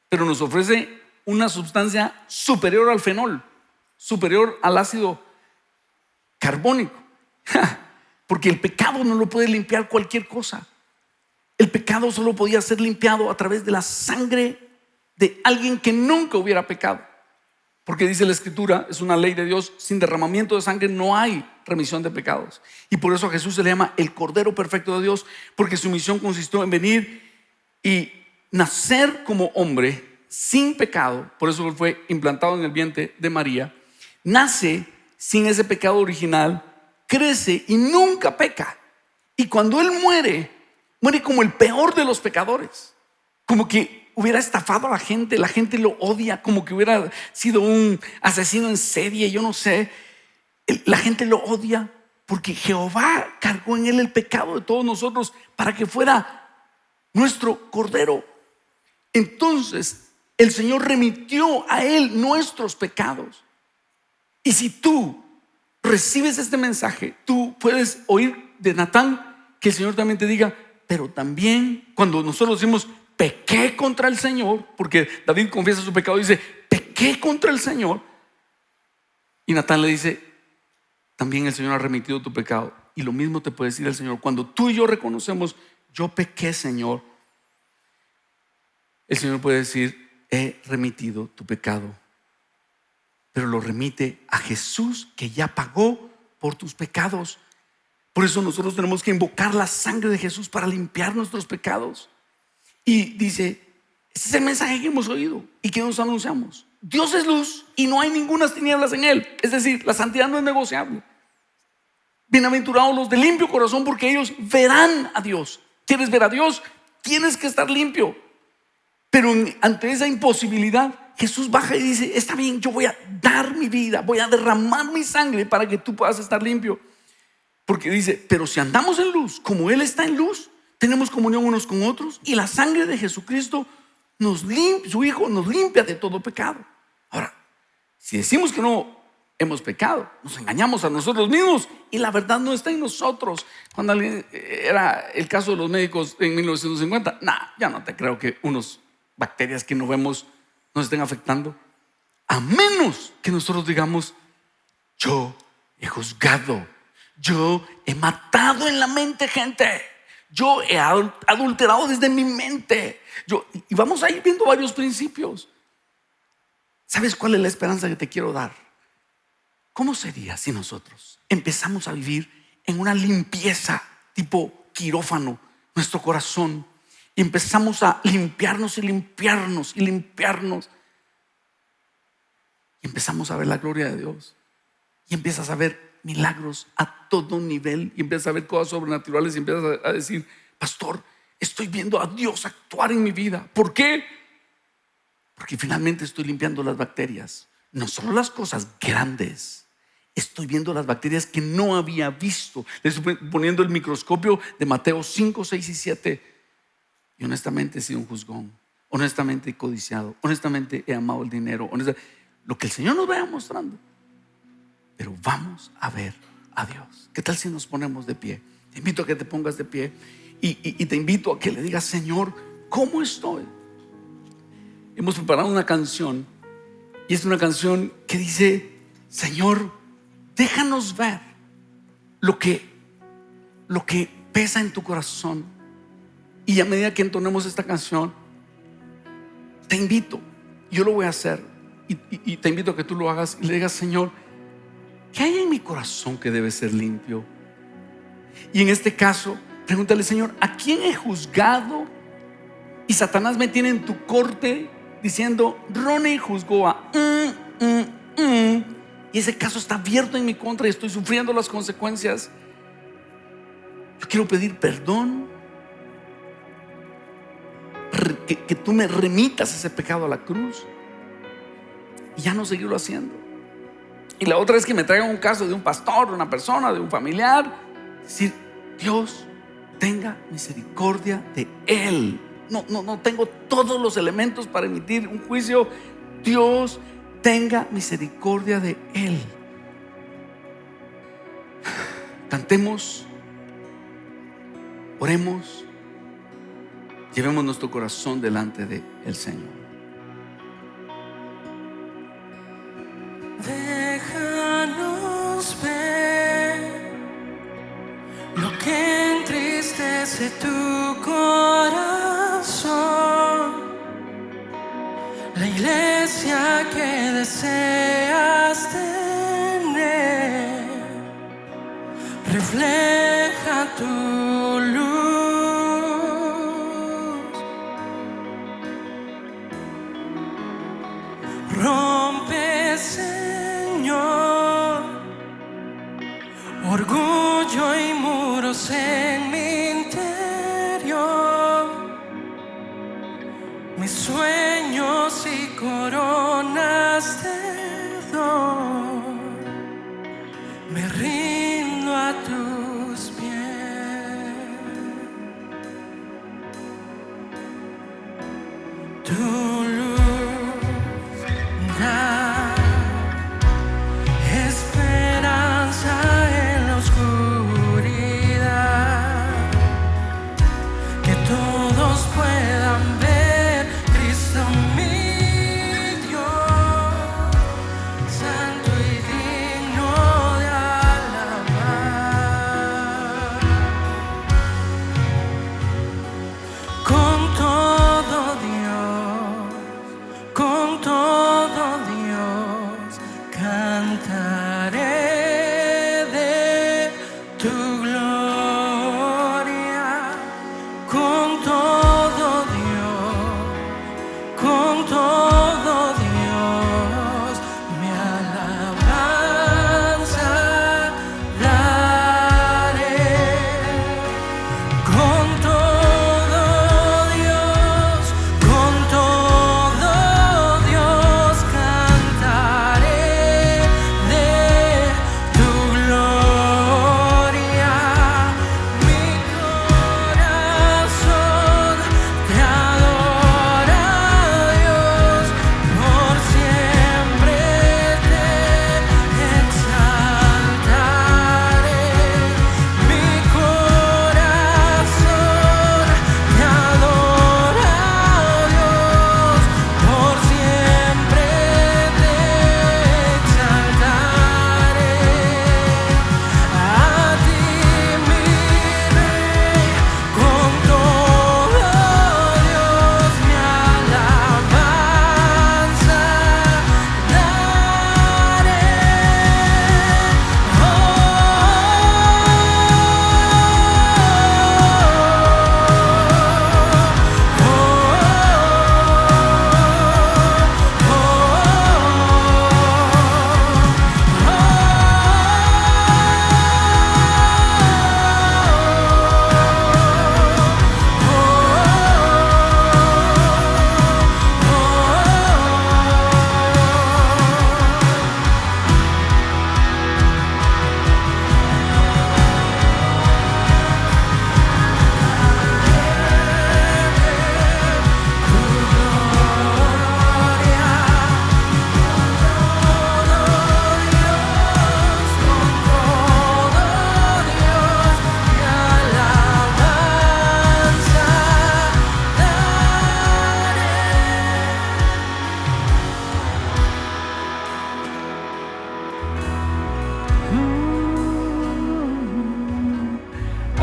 pero nos ofrece una sustancia superior al fenol, superior al ácido carbónico. Porque el pecado no lo puede limpiar cualquier cosa. El pecado solo podía ser limpiado a través de la sangre de alguien que nunca hubiera pecado. Porque dice la Escritura, es una ley de Dios, sin derramamiento de sangre no hay remisión de pecados. Y por eso a Jesús se le llama el Cordero Perfecto de Dios, porque su misión consistió en venir y nacer como hombre sin pecado. Por eso él fue implantado en el vientre de María. Nace sin ese pecado original, crece y nunca peca. Y cuando él muere como el peor de los pecadores, como que hubiera estafado a la gente lo odia, como que hubiera sido un asesino en serie, yo no sé. La gente lo odia porque Jehová cargó en él el pecado de todos nosotros para que fuera nuestro Cordero. Entonces el Señor remitió a él nuestros pecados. Y si tú recibes este mensaje, tú puedes oír de Natán que el Señor también te diga, pero también cuando nosotros decimos pequé contra el Señor, porque David confiesa su pecado y dice pequé contra el Señor, y Natán le dice también el Señor ha remitido tu pecado. Y lo mismo te puede decir el Señor cuando tú y yo reconocemos yo pequé, Señor. El Señor puede decir he remitido tu pecado, pero lo remite a Jesús que ya pagó por tus pecados. Por eso nosotros tenemos que invocar la sangre de Jesús para limpiar nuestros pecados. Y dice, ese es el mensaje que hemos oído y que nos anunciamos. Dios es luz y no hay ninguna tinieblas en Él. Es decir, la santidad no es negociable. Bienaventurados los de limpio corazón, porque ellos verán a Dios. ¿Quieres ver a Dios? Tienes que estar limpio. Pero ante esa imposibilidad, Jesús baja y dice, está bien, yo voy a dar mi vida, voy a derramar mi sangre para que tú puedas estar limpio. Porque dice, pero si andamos en luz, como Él está en luz, tenemos comunión unos con otros y la sangre de Jesucristo su Hijo nos limpia de todo pecado. Ahora, si decimos que no hemos pecado, nos engañamos a nosotros mismos y la verdad no está en nosotros. Cuando era el caso de los médicos en 1950, ya no te creo que unas bacterias que no vemos nos estén afectando, a menos que nosotros digamos Yo he juzgado. Yo he matado en la mente gente. Yo he adulterado desde mi mente. Y vamos a ir viendo varios principios. ¿Sabes cuál es la esperanza que te quiero dar? ¿Cómo sería si nosotros empezamos a vivir en una limpieza tipo quirófano, nuestro corazón, y empezamos a limpiarnos y limpiarnos y limpiarnos, y empezamos a ver la gloria de Dios, y empiezas a ver milagros a todo nivel, y empiezas a ver cosas sobrenaturales, y empiezas a decir: pastor, estoy viendo a Dios actuar en mi vida? ¿Por qué? Porque finalmente estoy limpiando las bacterias, no solo las cosas grandes. Estoy viendo las bacterias que no había visto. Le estoy poniendo el microscopio de Mateo 5, 6 y 7. Y honestamente he sido un juzgón. Honestamente he codiciado. Honestamente he amado el dinero. Lo que el Señor nos vaya mostrando. Pero vamos a ver a Dios. ¿Qué tal si nos ponemos de pie? Te invito a que te pongas de pie. Y te invito a que le digas: Señor, ¿cómo estoy? Hemos preparado una canción. Y es una canción que dice: Señor, déjanos ver lo que pesa en tu corazón. Y a medida que entonemos esta canción, te invito, yo lo voy a hacer, y te invito a que tú lo hagas y le digas: Señor, ¿qué hay en mi corazón que debe ser limpio? Y en este caso, pregúntale: Señor, ¿a quién he juzgado? Y Satanás me tiene en tu corte diciendo: Ronnie juzgó a y ese caso está abierto en mi contra y estoy sufriendo las consecuencias. Yo quiero pedir perdón, que tú me remitas ese pecado a la cruz y ya no seguirlo haciendo. Y la otra es que me traigan un caso de un pastor, de una persona, de un familiar. Decir: Dios, tenga misericordia de él. No tengo todos los elementos para emitir un juicio. Dios, tenga misericordia de él. Cantemos, oremos, llevemos nuestro corazón delante del Señor. Déjanos ver lo que entristece tu corazón, la iglesia que deseas tener, refleja tu luz, rompe, Señor, orgullo y muros en mi interior, mis sueños y coronas te doy, me rindo a tus pies. Tu luz da esperanza en la oscuridad, que todos puedan ver Cristo mi Dios, santo y digno de alabar. Con todo Dios, cantaré de tu gloria. Con todo Dios, mi alabanza daré. Con todo Dios, cantaré de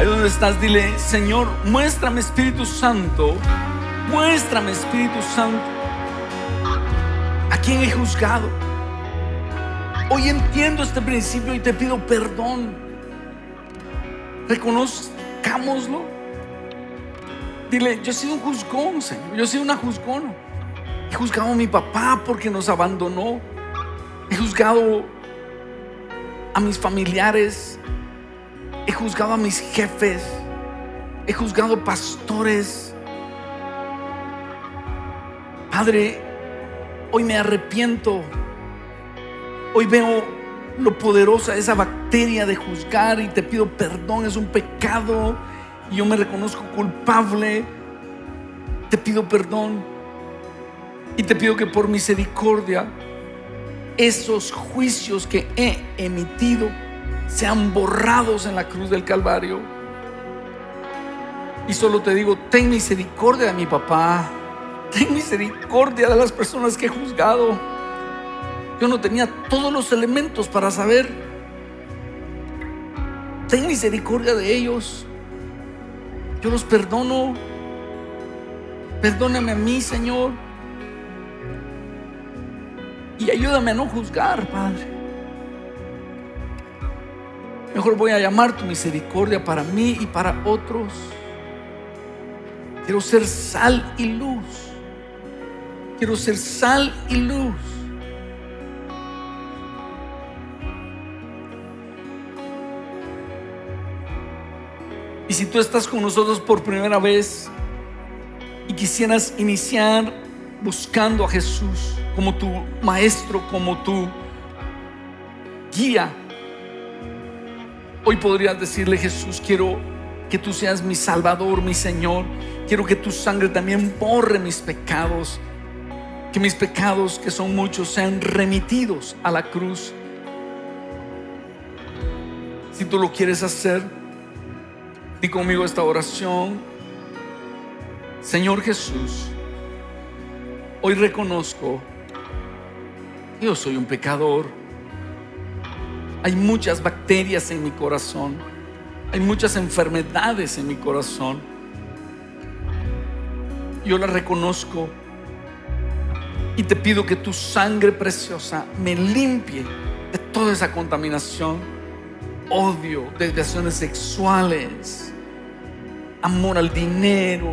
Ahí donde estás, dile: Señor, muéstrame, Espíritu Santo, muéstrame, Espíritu Santo, a quién he juzgado. Hoy entiendo este principio y te pido perdón. Reconozcámoslo. Dile: yo he sido un juzgón, Señor, yo he sido una juzgona. He juzgado a mi papá porque nos abandonó. He juzgado a mis familiares. He juzgado a mis jefes. He juzgado pastores. Padre, hoy me arrepiento. Hoy veo lo poderosa esa bacteria de juzgar y te pido perdón. Es un pecado y yo me reconozco culpable. Te pido perdón y te pido que por misericordia esos juicios que he emitido sean borrados en la cruz del Calvario. Y solo te digo: ten misericordia de mi papá, ten misericordia de las personas que he juzgado. Yo no tenía todos los elementos para saber. Ten misericordia de ellos. Yo los perdono. Perdóname a mí, Señor, y ayúdame a no juzgar, Padre. Mejor voy a llamar tu misericordia para mí y para otros. Quiero ser sal y luz. Quiero ser sal y luz. Y si tú estás con nosotros por primera vez y quisieras iniciar buscando a Jesús como tu maestro, como tu guía, hoy podrías decirle: Jesús, quiero que tú seas mi Salvador, mi Señor. Quiero que tu sangre también borre mis pecados, que mis pecados, que son muchos, sean remitidos a la cruz. Si tú lo quieres hacer, di conmigo esta oración: Señor Jesús, hoy reconozco que yo soy un pecador. Hay muchas bacterias en mi corazón. Hay muchas enfermedades en mi corazón. Yo las reconozco y te pido que tu sangre preciosa me limpie de toda esa contaminación, odio, desviaciones sexuales, amor al dinero.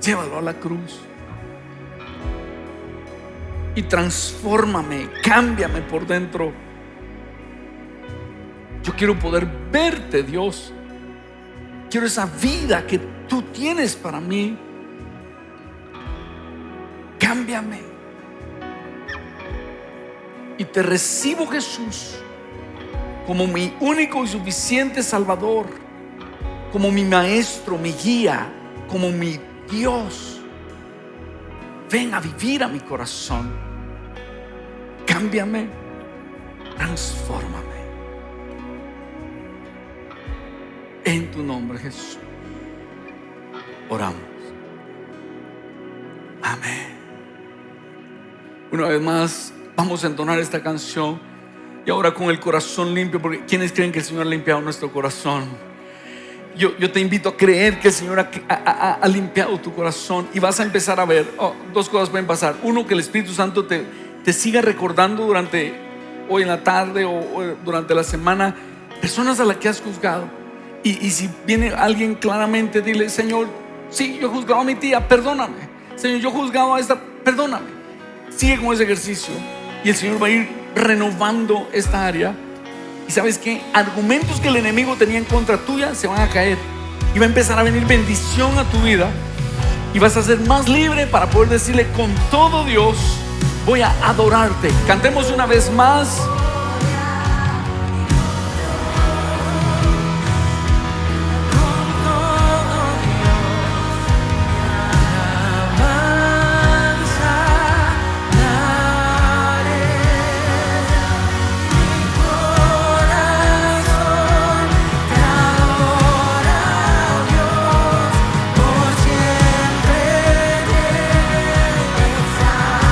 Llévalo a la cruz y transfórmame, cámbiame por dentro. Yo quiero poder verte, Dios. Quiero esa vida que tú tienes para mí. Cámbiame. Y te recibo, Jesús, como mi único y suficiente Salvador, como mi maestro, mi guía, como mi Dios. Ven a vivir a mi corazón. Cámbiame, transfórmame. En tu nombre, Jesús, oramos. Amén. Una vez más vamos a entonar esta canción, y ahora con el corazón limpio, porque ¿quiénes creen que el Señor ha limpiado nuestro corazón? Yo te invito a creer que el Señor ha limpiado tu corazón, y vas a empezar a ver dos cosas pueden pasar. Uno, que el Espíritu Santo te siga recordando durante hoy en la tarde o durante la semana personas a las que has juzgado. Y si viene alguien, claramente dile: Señor, sí, yo he juzgado a mi tía, perdóname. Señor, yo he juzgado a esta, perdóname. Sigue con ese ejercicio y el Señor va a ir renovando esta área. Y sabes que argumentos que el enemigo tenía en contra tuya se van a caer, y va a empezar a venir bendición a tu vida, y vas a ser más libre para poder decirle con todo: Dios, voy a adorarte. Cantemos una vez más. Por siempre te exaltaré.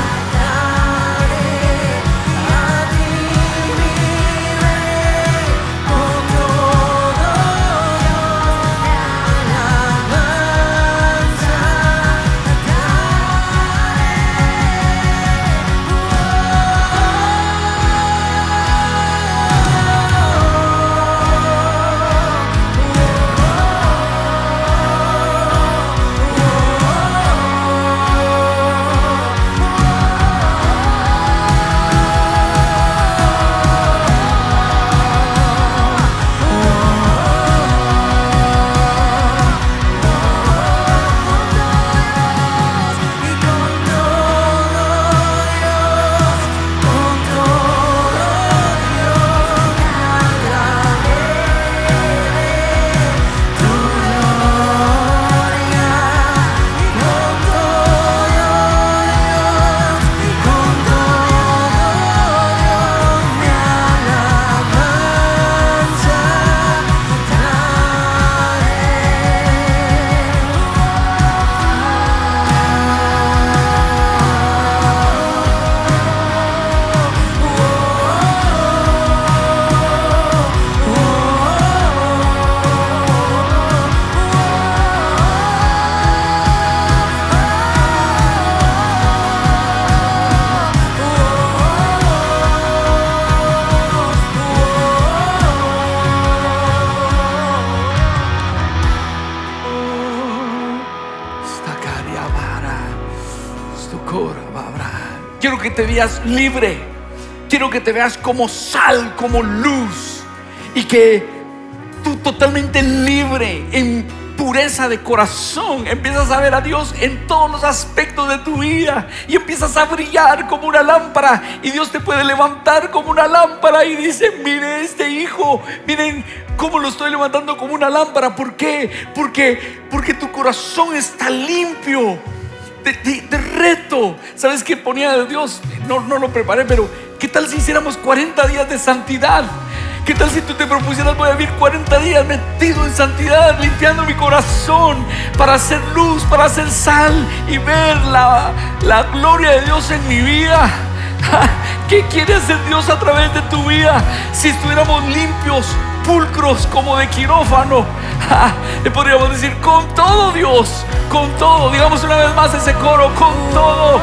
te veas libre. Quiero que te veas como sal, como luz. Y que tú totalmente libre, en pureza de corazón, empiezas a ver a Dios en todos los aspectos de tu vida. Y empiezas a brillar como una lámpara. Y Dios te puede levantar como una lámpara. Y dice: mire este hijo, miren cómo lo estoy levantando como una lámpara. ¿Por qué? Porque tu corazón está limpio de reto. ¿Sabes qué ponía de Dios? No lo preparé, pero ¿qué tal si hiciéramos 40 días de santidad? ¿Qué tal si tú te propusieras: voy a vivir 40 días metido en santidad, limpiando mi corazón para hacer luz, para hacer sal y ver la gloria de Dios en mi vida? ¿Qué quiere hacer Dios a través de tu vida? Si estuviéramos limpios, pulcros, como de quirófano, le podríamos decir: con todo, Dios, con todo. Digamos una vez más ese coro: con todo.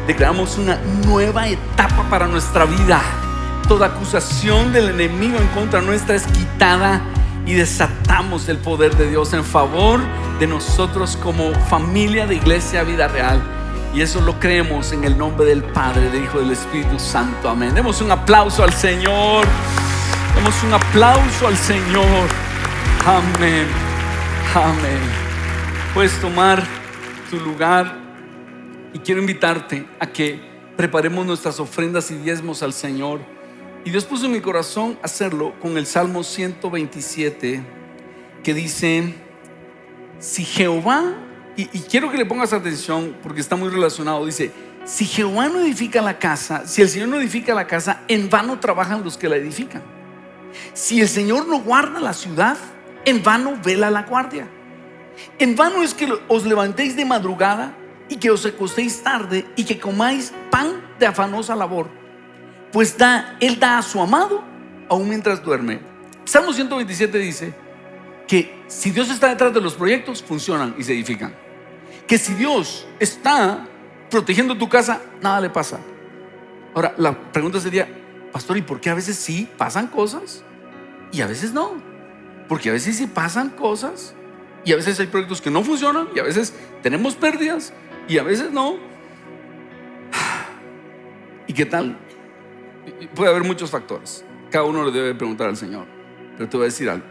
Declaramos una nueva etapa para nuestra vida. Toda acusación del enemigo en contra nuestra es quitada y desatamos el poder de Dios en favor de nosotros como familia de Iglesia Vida Real. Y eso lo creemos en el nombre del Padre, del Hijo y del Espíritu Santo. Amén. Demos un aplauso al Señor. Demos un aplauso al Señor. Amén. Amén. Puedes tomar tu lugar. Y quiero invitarte a que preparemos nuestras ofrendas y diezmos al Señor. Y Dios puso en mi corazón hacerlo con el Salmo 127, que dice: si Jehová, y quiero que le pongas atención porque está muy relacionado, dice: si Jehová no edifica la casa, si el Señor no edifica la casa, en vano trabajan los que la edifican. Si el Señor no guarda la ciudad, en vano vela la guardia. En vano es que os levantéis de madrugada y que os acostéis tarde y que comáis pan de afanosa labor, pues Él da a su amado aún mientras duerme. Salmo 127 dice que si Dios está detrás de los proyectos, funcionan y se edifican. Que si Dios está protegiendo tu casa, nada le pasa. Ahora, la pregunta sería: pastor, ¿y por qué a veces sí pasan cosas y a veces no? Porque a veces sí pasan cosas y a veces hay proyectos que no funcionan y a veces tenemos pérdidas y a veces no. ¿Y qué tal? Puede haber muchos factores. Cada uno le debe preguntar al Señor. Pero te voy a decir algo.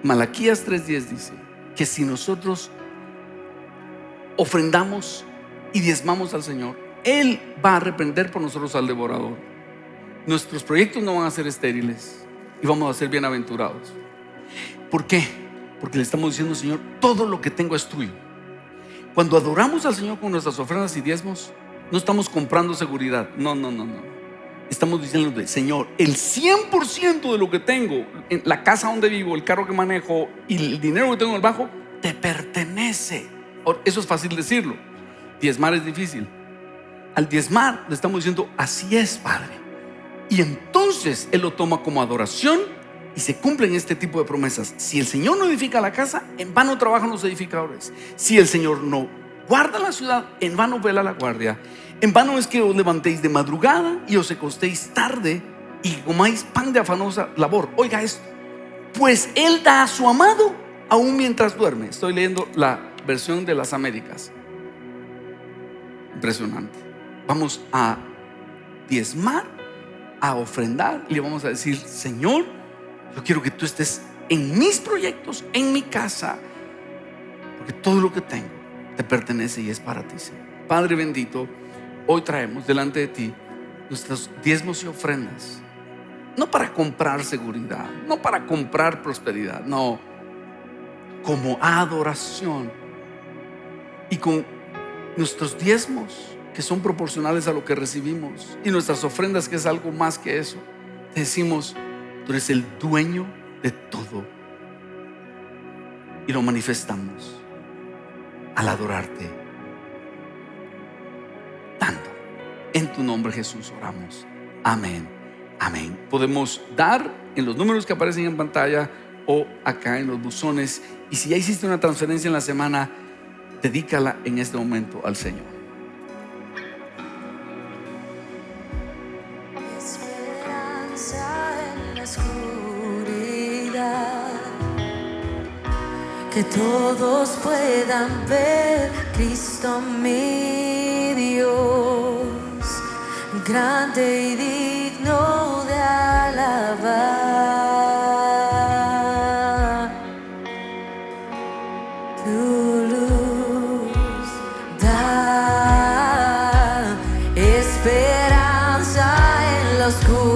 Malaquías 3:10 dice que si nosotros ofrendamos y diezmamos al Señor, Él va a reprender por nosotros al devorador. Nuestros proyectos no van a ser estériles y vamos a ser bienaventurados. ¿Por qué? Porque le estamos diciendo: Señor, todo lo que tengo es tuyo. Cuando adoramos al Señor con nuestras ofrendas y diezmos, no estamos comprando seguridad. No. Estamos diciendo: Señor, el 100% de lo que tengo, en la casa donde vivo, el carro que manejo y el dinero que tengo en el banco, te pertenece. Eso es fácil decirlo. Diezmar es difícil. Al diezmar le estamos diciendo: así es, Padre. Y entonces Él lo toma como adoración y se cumplen este tipo de promesas. Si el Señor no edifica la casa, en vano trabajan los edificadores. Si el Señor no guarda la ciudad, en vano vela la guardia. En vano es que os levantéis de madrugada y os acostéis tarde y comáis pan de afanosa labor. Oiga esto: pues Él da a su amado aún mientras duerme. Estoy leyendo la versión de las Américas. Impresionante. Vamos a diezmar, a ofrendar y le vamos a decir: Señor, yo quiero que tú estés en mis proyectos, en mi casa, porque todo lo que tengo te pertenece y es para ti, Señor. Padre bendito, hoy traemos delante de ti nuestros diezmos y ofrendas, no para comprar seguridad, no para comprar prosperidad, no, como adoración. Y con nuestros diezmos, que son proporcionales a lo que recibimos, y nuestras ofrendas, que es algo más que eso, te decimos: tú eres el dueño de todo. Y lo manifestamos al adorarte tanto. En tu nombre, Jesús, oramos. Amén. Amén. Podemos dar en los números que aparecen en pantalla o acá en los buzones. Y si ya hiciste una transferencia en la semana, dedícala en este momento al Señor. Esperanza en la oscuridad, que todos puedan ver Cristo mi Dios, grande y digno de alabar. Tu luz da esperanza en la oscuridad,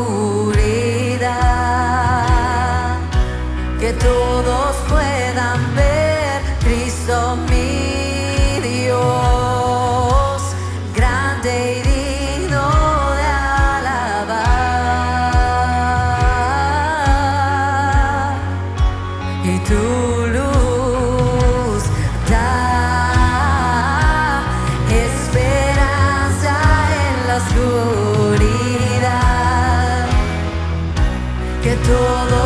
que todos puedan ver Cristo mi Dios, grande y digno de alabar. Y tu luz da esperanza en la oscuridad, que todo